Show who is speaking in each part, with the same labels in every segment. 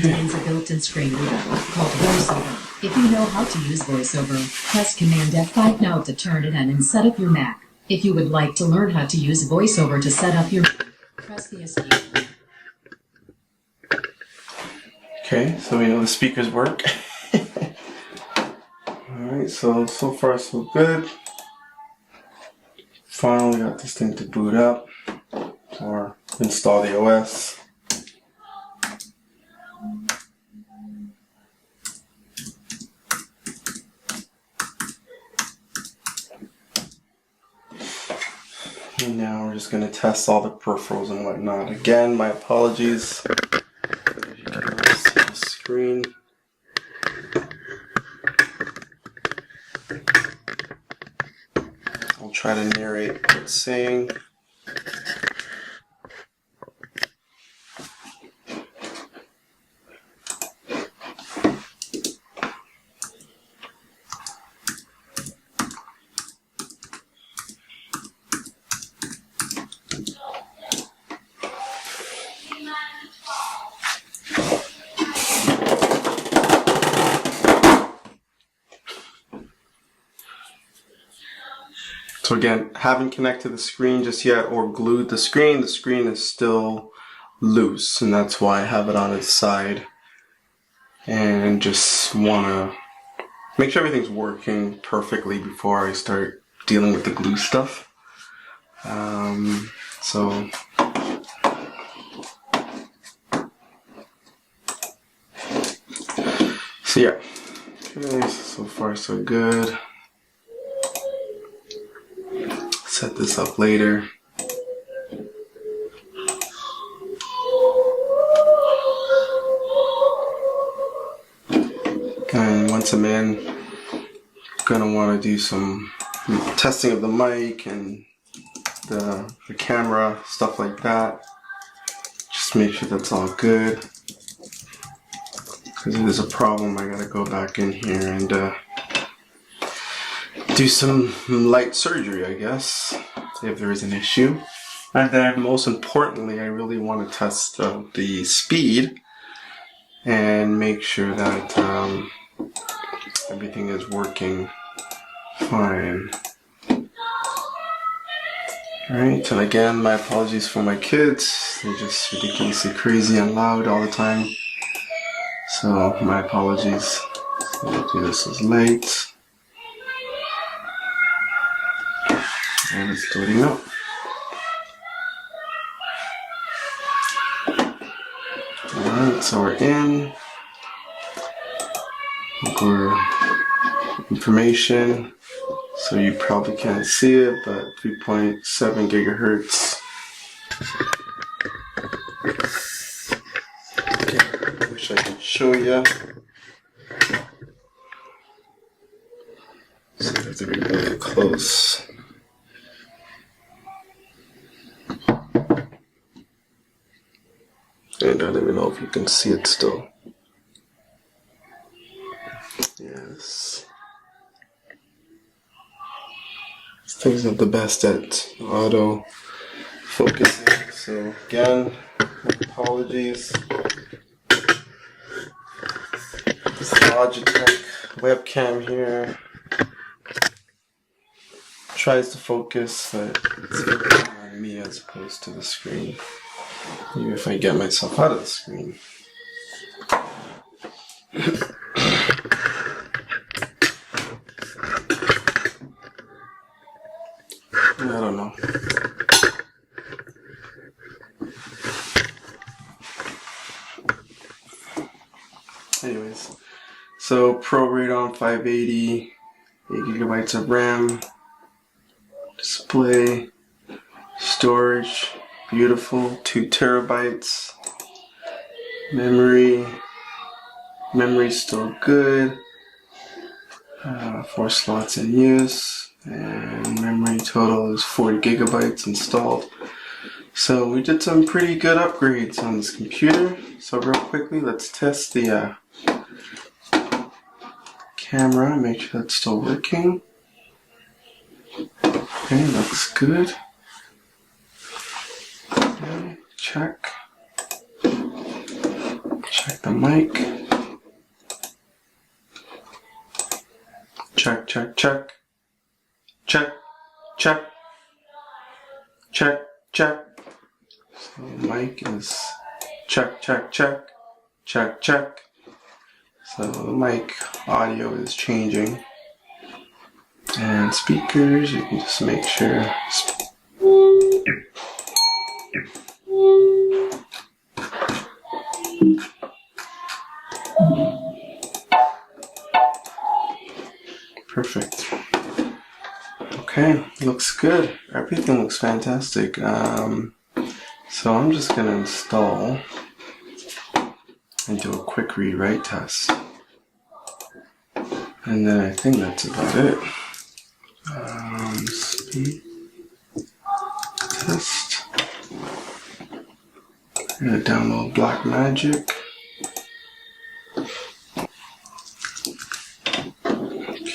Speaker 1: contains a built-in screen reader called VoiceOver. If you know how to use VoiceOver, press Command F5 now to turn it on and set up your Mac. If you would like to learn how to use VoiceOver to set up your Mac, press the escape.
Speaker 2: Okay, so we know the speakers work. Alright, so far so good. Finally got this thing to boot up or install the OS. And now we're just going to test all the peripherals and whatnot. Again, my apologies. If you can really see the screen. I'll try to narrate what it's saying. So again, haven't connected the screen just yet or glued the screen. The screen is still loose, and that's why I have it on its side. And just want to make sure everything's working perfectly before I start dealing with the glue stuff. So yeah, okay, so far so good. Set this up later. And once I'm in, I'm gonna want to do some testing of the mic and the camera, stuff like that. Just make sure that's all good. Because if there's a problem, I gotta go back in here and do some light surgery, I guess, if there is an issue. And then most importantly, I really want to test the speed and make sure that everything is working fine. Alright, and again, my apologies for my kids. They're just ridiculously crazy and loud all the time. So, my apologies. I'll do this as late. And it's loading up. Alright, so we're in. We're information. So you probably can't see it, but 3.7 gigahertz. Okay, I wish I could show you. So you have to be really close. And I don't even know if you can see it still. Yes. This thing's not the best at auto focusing. So again, apologies. This Logitech webcam here tries to focus, but it's focusing on me as opposed to the screen. Maybe if I get myself out of the screen. I don't know. Anyways, so Pro Radeon 580, 8 gigabytes of RAM, display, storage. Beautiful, 2 terabytes. Memory's still good. 4 slots in use, and memory total is 40 gigabytes installed. So we did some pretty good upgrades on this computer. So real quickly, let's test the camera, make sure that's still working. Okay, looks good. Okay, check. Check the mic. Check, check, check. Check, check. Check, check. So mic is check, check, check. Check, check. So the mic audio is changing. And speakers, you can just make sure. Perfect. Okay, looks good. Everything looks fantastic. So I'm just gonna install and do a quick read-write test. And then I think that's about it. Speed test. I'm gonna download Blackmagic.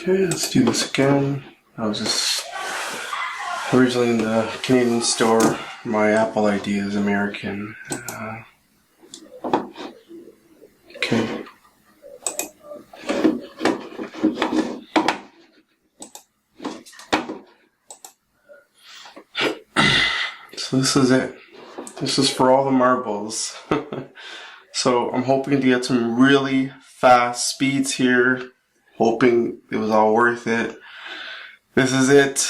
Speaker 2: Okay, let's do this again. I was just originally in the Canadian store. My Apple ID is American. Okay. So this is it. This is for all the marbles. So I'm hoping to get some really fast speeds here. Hoping it was all worth it. This is it.